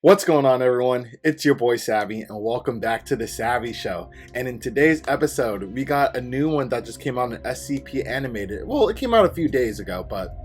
What's going on, everyone? It's your boy Savvy, and welcome back to the Savvy Show. And in today's episode, we got a new one that just came out in SCP Animated. Well, it came out a few days ago, but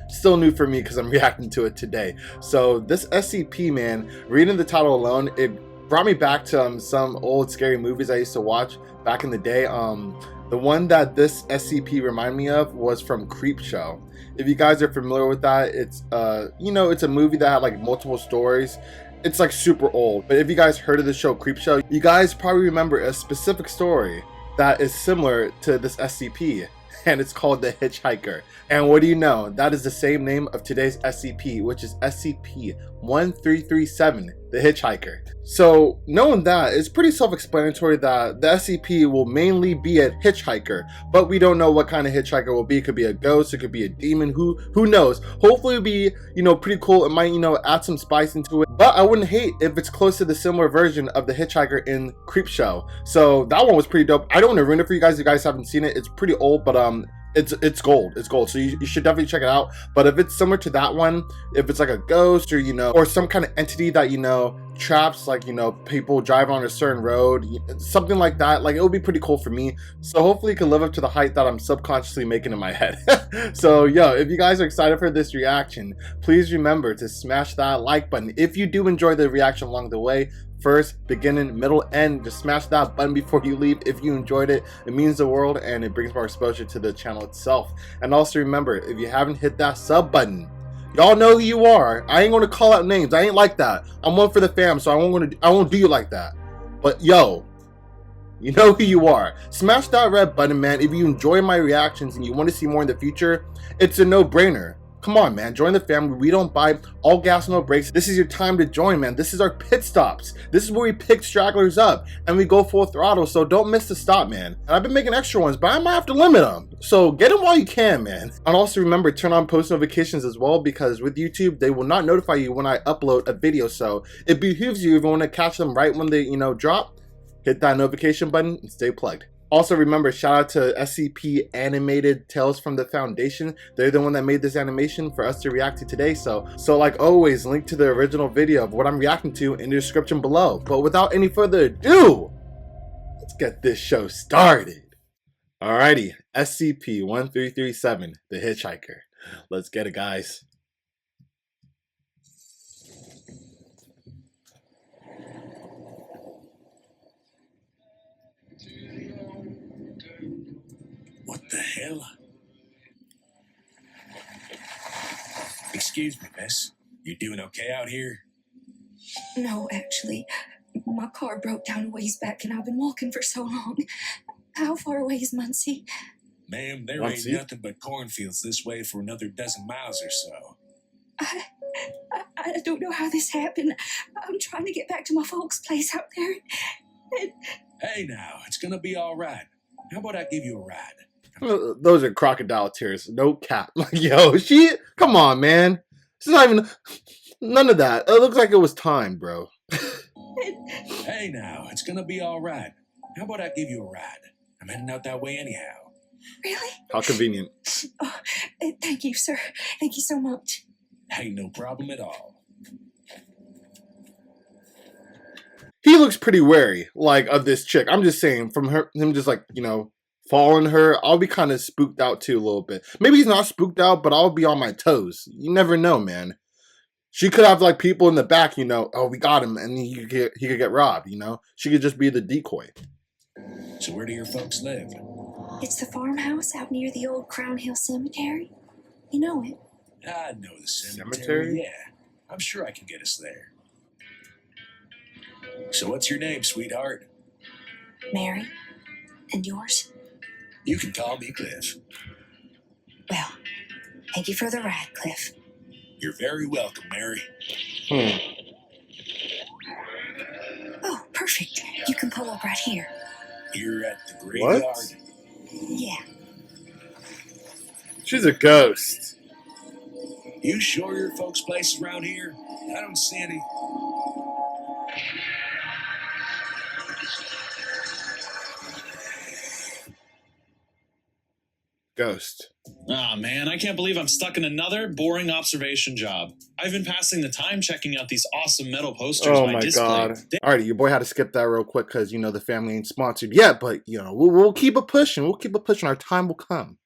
still new for me because I'm reacting to it today. So this SCP, man, reading the title alone, it brought me back to some old scary movies I used to watch back in the day. The one that this SCP reminded me of was from Creepshow. If you guys are familiar with that, it's it's a movie that had like multiple stories. It's like super old, but if you guys heard of the show Creepshow, you guys probably remember a specific story that is similar to this SCP, and it's called the Hitchhiker. And what do you know? That is the same name of today's SCP, which is SCP-1337, the Hitchhiker. So knowing that, it's pretty self-explanatory that the SCP will mainly be a hitchhiker, but we don't know what kind of hitchhiker it will be. It could be a ghost, it could be a demon, who knows? Hopefully it'll be, pretty cool. It might, add some spice into it. But I wouldn't hate if it's close to the similar version of the Hitchhiker in Creepshow. So that one was pretty dope. I don't want to ruin it for you guys if you guys haven't seen it. It's pretty old, but it's gold. It's gold. So you should definitely check it out. But if it's similar to that one, if it's like a ghost or or some kind of entity that traps people drive on a certain road, something like that, like it would be pretty cool for me. So hopefully it can live up to the hype that I'm subconsciously making in my head. So if you guys are excited for this reaction, please remember to smash that like button. If you do enjoy the reaction along the way, first, beginning, middle, end, just smash that button before you leave. If you enjoyed it, it means the world and it brings more exposure to the channel itself. And also remember, if you haven't hit that sub button, y'all know who you are. I ain't gonna call out names. I ain't like that. I'm one for the fam, so I won't do you like that. But you know who you are. Smash that red button, man. If you enjoy my reactions and you want to see more in the future, it's a no-brainer. Come on, man, join the family. We don't buy, all gas, no brakes. This is your time to join, man. This is our pit stops. This is where we pick stragglers up and we go full throttle, so don't miss the stop, man. And I've been making extra ones, but I might have to limit them. So get them while you can, man. And also remember, turn on post notifications as well, because with YouTube, they will not notify you when I upload a video. So it behooves you, if you want to catch them right when they, drop, hit that notification button and stay plugged. Also remember, shout out to SCP Animated Tales from the Foundation. They're the one that made this animation for us to react to today. So like always, link to the original video of what I'm reacting to in the description below. But without any further ado, let's get this show started. Alrighty, SCP-1337, the Hitchhiker. Let's get it, guys. What the hell? Excuse me, miss. You doing okay out here? No, actually. My car broke down a ways back and I've been walking for so long. How far away is Muncie? Ma'am, there ain't nothing but cornfields this way for another dozen miles or so. I don't know how this happened. I'm trying to get back to my folks' place out there. Hey now, it's gonna be all right. How about I give you a ride? Those are crocodile tears. No cap. Like, come on, man. This is not even, none of that. It looks like it was timed, bro. Hey now, it's gonna be all right. How about I give you a ride? I'm heading out that way anyhow. Really? How convenient. Oh, thank you, sir. Thank you so much. Ain't no problem at all. He looks pretty wary, like, of this chick. I'm just saying, from him just like, following her, I'll be kind of spooked out too a little bit. Maybe he's not spooked out, but I'll be on my toes. You never know, man. She could have like people in the back, oh, we got him, and he could get robbed, She could just be the decoy. So where do your folks live? It's the farmhouse out near the old Crown Hill Cemetery. You know it. I know the cemetery. Yeah, I'm sure I can get us there. So what's your name, sweetheart? Mary. And yours? You can call me Cliff. Well, thank you for the ride, Cliff. You're very welcome, Mary. Oh, perfect. You can pull up right here. Here at the graveyard? What? Yeah. She's a ghost. You sure your folks' place is around here? I don't see any. ghost. Aw, man, I can't believe I'm stuck in another boring observation job. I've been passing the time checking out these awesome metal posters Oh by my display. god. Alrighty, your boy had to skip that real quick because, the family ain't sponsored yet, but, we'll keep it pushing. We'll keep it pushing. Our time will come.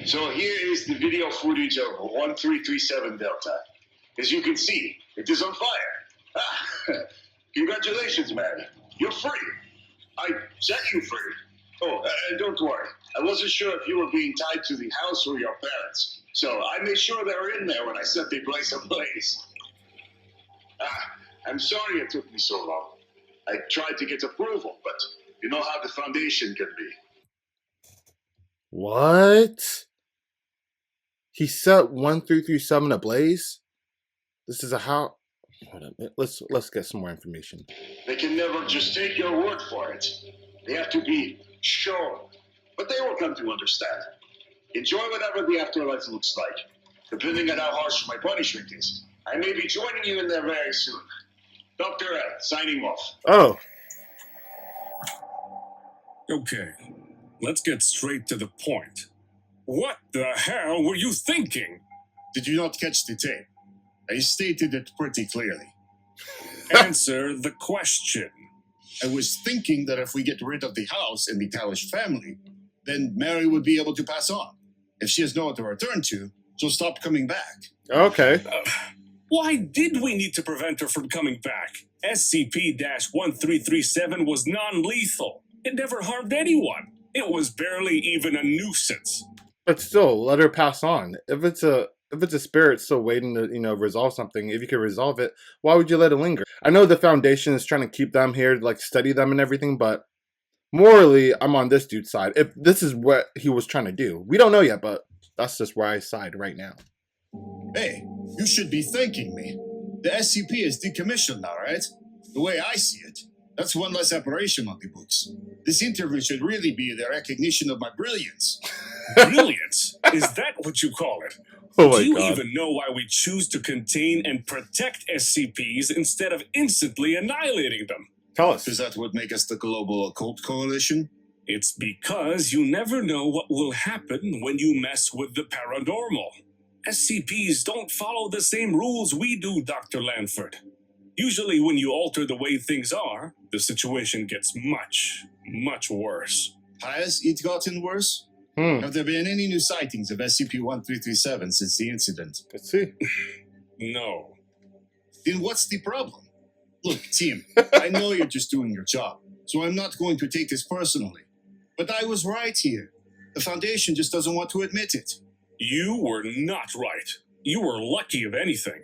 So here is the video footage of 1337 Delta. As you can see, it is on fire. Congratulations, man. You're free. I set you free. Oh, don't worry. I wasn't sure if you were being tied to the house or your parents. So I made sure they were in there when I set the place ablaze. I'm sorry it took me so long. I tried to get approval, but you know how the Foundation can be. What? He set 1337 ablaze? This is a how? Hold on, let's get some more information. They can never just take your word for it. They have to be shown. But they will come to understand. Enjoy whatever the afterlife looks like. Depending on how harsh my punishment is, I may be joining you in there very soon. Dr. Ed, signing off. Oh. Okay, let's get straight to the point. What the hell were you thinking? Did you not catch the tape? I stated it pretty clearly. Answer the question. I was thinking that if we get rid of the house and the Talish family, then Mary would be able to pass on. If she has no one to return to, she'll stop coming back. Okay. Why did we need to prevent her from coming back? SCP-1337 was non-lethal. It never harmed anyone. It was barely even a nuisance. But still, let her pass on. If it's a spirit still waiting to, resolve something, if you could resolve it, why would you let it linger? I know the Foundation is trying to keep them here, like study them and everything, but morally, I'm on this dude's side. If this is what he was trying to do, we don't know yet, but that's just where I side right now. Hey, you should be thanking me. The SCP is decommissioned now, right? The way I see it, that's one less apparition on the books. This interview should really be the recognition of my brilliance. Brilliance? Is that what you call it? Oh my Do you god. even know why we choose to contain and protect SCPs instead of instantly annihilating them? Tell us. Is that what makes us the Global Occult Coalition? It's because you never know what will happen when you mess with the paranormal. SCPs don't follow the same rules we do, Dr. Lanford. Usually when you alter the way things are, the situation gets much, much worse. Has it gotten worse? Have there been any new sightings of SCP-1337 since the incident? Let's see. No. Then what's the problem? Look, team, I know you're just doing your job, so I'm not going to take this personally. But I was right here. The Foundation just doesn't want to admit it. You were not right. You were lucky if anything.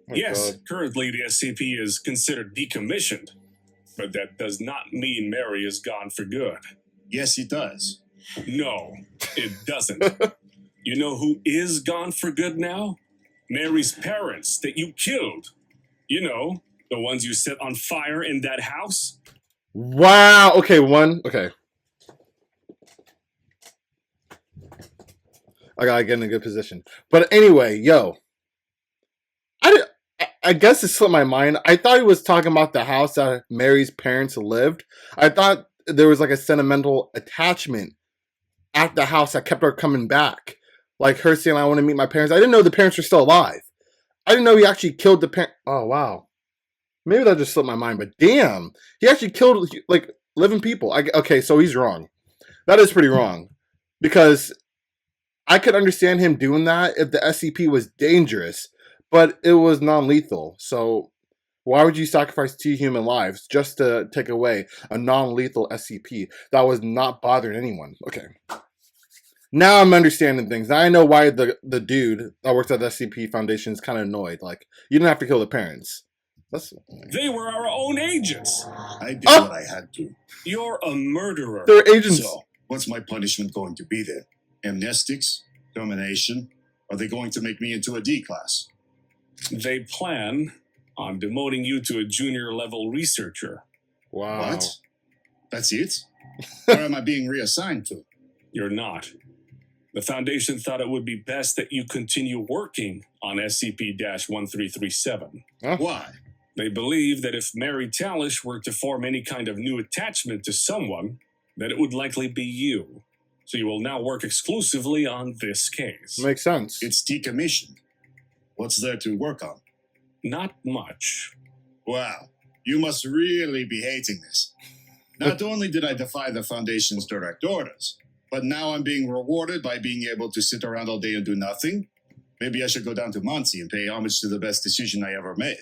Oh Yes, god. currently the SCP is considered decommissioned, but that does not mean Mary is gone for good. Yes, it does. No, it doesn't. You know who is gone for good now? Mary's parents that you killed. You know, the ones you set on fire in that house? Wow. Okay, okay. I gotta get in a good position. But anyway, yo. I guess it slipped my mind. I thought he was talking about the house that Mary's parents lived. I thought there was like a sentimental attachment at the house that kept her coming back. Like her saying, I want to meet my parents. I didn't know the parents were still alive. I didn't know he actually killed the parent. Oh, wow. Maybe that just slipped my mind, but damn. He actually killed, like, living people. Okay, so he's wrong. That is pretty wrong. Because I could understand him doing that if the SCP was dangerous, but it was non-lethal. So why would you sacrifice 2 human lives just to take away a non-lethal SCP that was not bothering anyone? Okay. Now I'm understanding things. Now I know why the dude that works at the SCP Foundation is kind of annoyed. Like, you didn't have to kill the parents. They were our own agents. I did what I had to. You're a murderer. They're agents. So, what's my punishment going to be then? Amnestics? Termination? Are they going to make me into a D class? They plan on demoting you to a junior-level researcher. Wow. What? That's it? Where am I being reassigned to? You're not. The Foundation thought it would be best that you continue working on SCP-1337. Huh? Why? They believe that if Mary Talish were to form any kind of new attachment to someone, that it would likely be you. so you will now work exclusively on this case. Makes sense. It's decommissioned. What's there to work on? Not much. Wow, you must really be hating this. Not only did I defy the Foundation's direct orders, but now I'm being rewarded by being able to sit around all day and do nothing. Maybe I should go down to Muncie and pay homage to the best decision I ever made.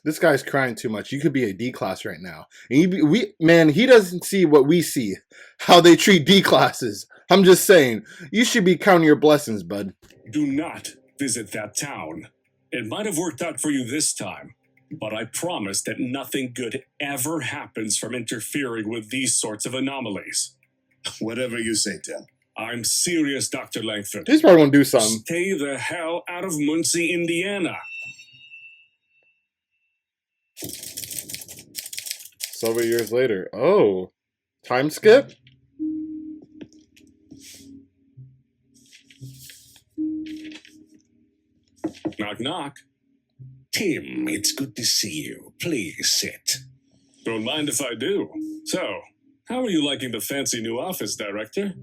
This guy's crying too much. You could be a D class right now. And he doesn't see what we see, how they treat D classes. I'm just saying, you should be counting your blessings, bud. Do not visit that town. It might have worked out for you this time, but I promise that nothing good ever happens from interfering with these sorts of anomalies. Whatever you say, Tim. I'm serious, Dr. Langford. He's probably gonna do something. Stay the hell out of Muncie, Indiana. Several years later. Oh. Time skip? Knock, knock. Tim, it's good to see you. Please sit. Don't mind if I do. So, how are you liking the fancy new office, Director?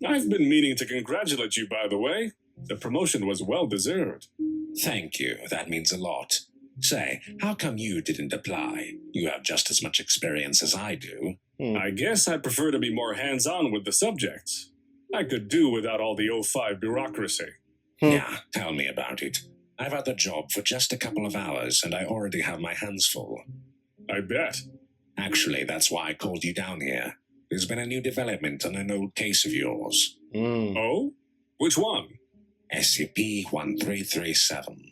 I've been meaning to congratulate you, by the way. The promotion was well deserved. Thank you. That means a lot. Say, how come you didn't apply? You have just as much experience as I do. I guess I prefer to be more hands-on with the subjects. I could do without all the 05 bureaucracy. Yeah, tell me about it. I've had the job for just a couple of hours, and I already have my hands full. I bet. Actually, that's why I called you down here. There's been a new development on an old case of yours. Oh? Which one? SCP-1337.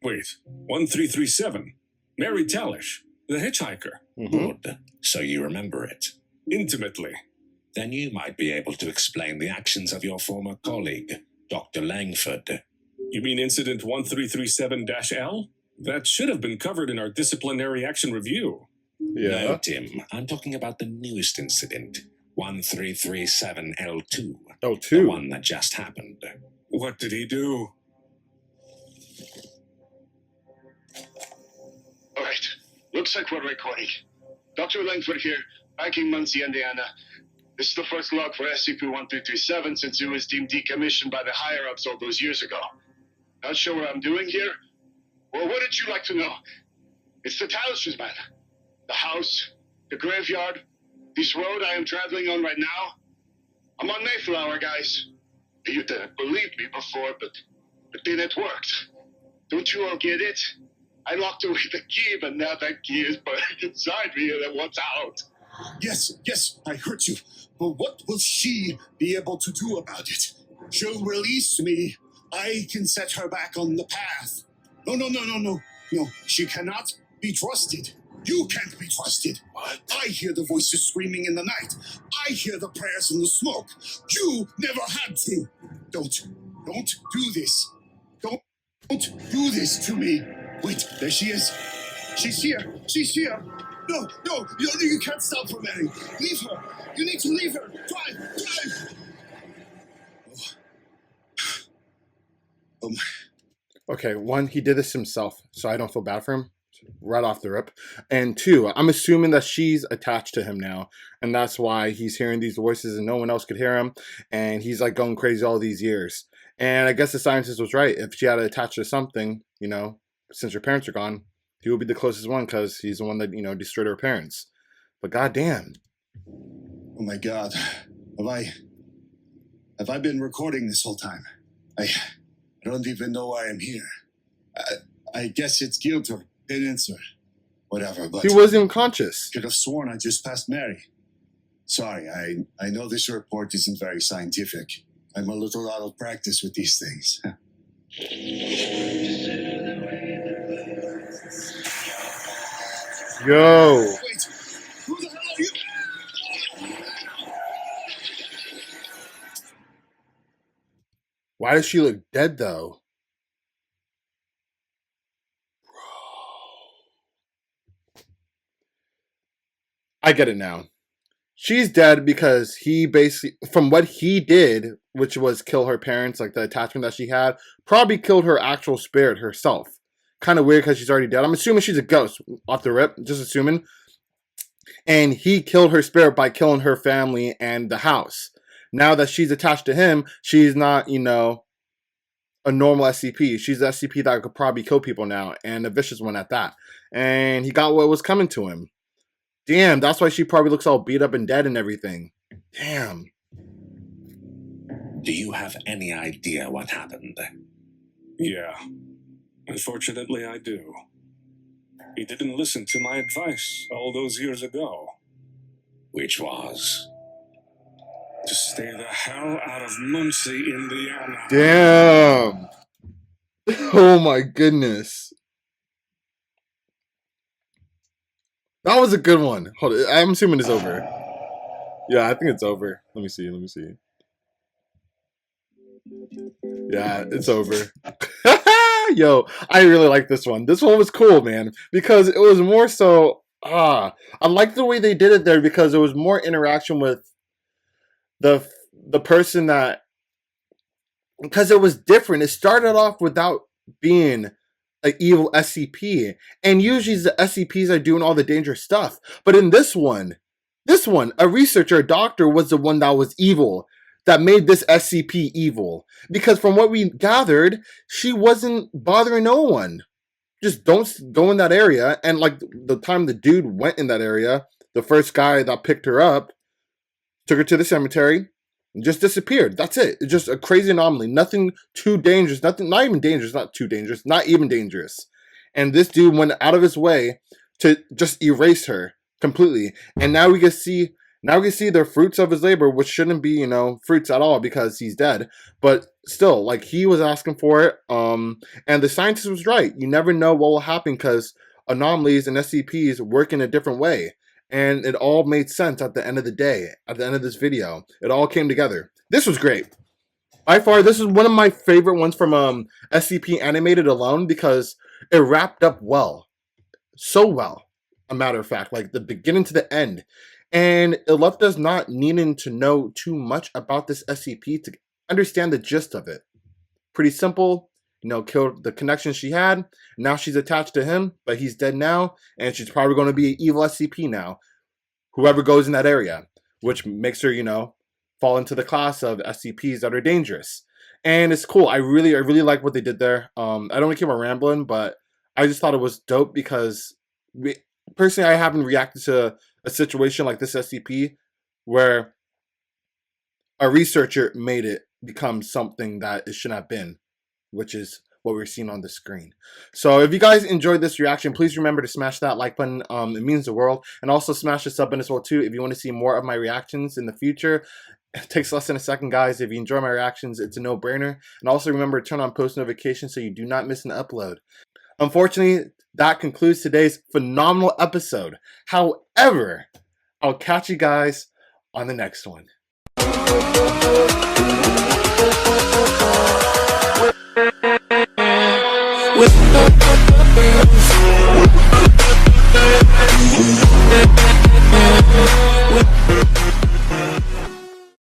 Wait, 1337. Mary Talish, the Hitchhiker. Good. So you remember it. Intimately. Then you might be able to explain the actions of your former colleague, Dr. Langford. You mean Incident 1337-L? That should have been covered in our disciplinary action review. Yeah. No, Tim. I'm talking about the newest incident, 1337L2. Oh, The two. one that just happened. What did he do? All right. Looks like we're recording. Dr. Langford here, banking Muncie, Indiana. This is the first log for SCP-1337 since it was deemed decommissioned by the higher-ups all those years ago. Not sure what I'm doing here? Well, what did you like to know? It's the Talishes, man. The house, the graveyard, this road I am traveling on right now. I'm on Mayflower, guys. You didn't believe me before, but then it worked. Don't you all get it? I locked away the key, but now that key is burning inside me and it wants out. Yes, I heard you. But what will she be able to do about it? She'll release me. I can set her back on the path. No. No, she cannot be trusted. You can't be trusted. What? I hear the voices screaming in the night. I hear the prayers in the smoke. You never had to. Don't do this. Don't do this to me. Wait, there she is. She's here. No, you can't stop her, Mary. Leave her. You need to leave her. Drive. Oh my. Okay, one, he did this himself, so I don't feel bad for him. Right off the rip. And two, I'm assuming that she's attached to him now, and that's why he's hearing these voices and no one else could hear him, and he's like going crazy all these years. And I guess the scientist was right. If she had attached to something, since her parents are gone, he would be the closest one because he's the one that, destroyed her parents. But goddamn. Oh my God. Have I been recording this whole time? I don't even know why I'm here. I guess it's guilt or penance or whatever, but He wasn't even conscious. could have sworn I just passed Mary. Sorry, I know this report isn't very scientific. I'm a little out of practice with these things. Yo. Wait, who the hell are you? Why does she look dead, though? I get it now. She's dead because he basically, from what he did, which was kill her parents, like the attachment that she had, probably killed her actual spirit herself. Kind of weird because she's already dead. I'm assuming she's a ghost off the rip, just assuming. And he killed her spirit by killing her family and the house. now that she's attached to him, she's not, you know, a normal SCP. She's an SCP that could probably kill people now, and a vicious one at that. And he got what was coming to him. Damn, that's why she probably looks all beat up and dead and everything. Damn. Do you have any idea what happened? Yeah. Unfortunately, I do. He didn't listen to my advice all those years ago. Which was? To stay the hell out of Muncie, Indiana. Damn. Oh my goodness. That was a good one. Hold on. I'm assuming it's over. Yeah, I think it's over. Let me see. Yeah, it's over. Yo, I really like this one. This one was cool, man, because it was more so, I like the way they did it there, because there was more interaction with the person that, because it was different. It started off without being an evil SCP, and usually the SCPs are doing all the dangerous stuff. But in this one, a researcher, a doctor, was the one that was evil, that made this SCP evil. Because from what we gathered, she wasn't bothering no one. Just don't go in that area. And like the time the dude went in that area, the first guy that picked her up, took her to the cemetery, and just disappeared. That's it. It's just a crazy anomaly. Nothing too dangerous. Not even dangerous. Not too dangerous. Not even dangerous. And this dude went out of his way to just erase her completely. And now we can see the fruits of his labor, which shouldn't be, you know, fruits at all because he's dead. But still, like, he was asking for it. And the scientist was right. You never know what will happen because anomalies and SCPs work in a different way. And it all made sense at the end of the day, at the end of this video. It all came together. This was great. By far, this is one of my favorite ones from SCP Animated alone because it wrapped up well. So well, a matter of fact. Like, the beginning to the end. And it left us not needing to know too much about this SCP to understand the gist of it. Pretty simple. You know, killed the connection she had. Now she's attached to him, but he's dead now. And she's probably going to be an evil SCP now. Whoever goes in that area. Which makes her, you know, fall into the class of SCPs that are dangerous. And it's cool. I really like what they did there. I don't want to keep on rambling, but I just thought it was dope because personally, I haven't reacted to a situation like this SCP where a researcher made it become something that it shouldn't have been, which is what we're seeing on the screen. So if you guys enjoyed this reaction, please remember to smash that like button. It means the world. And also smash the sub button as well too if you want to see more of my reactions in the future. It takes less than a second, guys. If you enjoy my reactions, it's a no-brainer. And also remember to turn on post notifications so you do not miss an upload. Unfortunately, that concludes today's phenomenal episode. However, I'll catch you guys on the next one.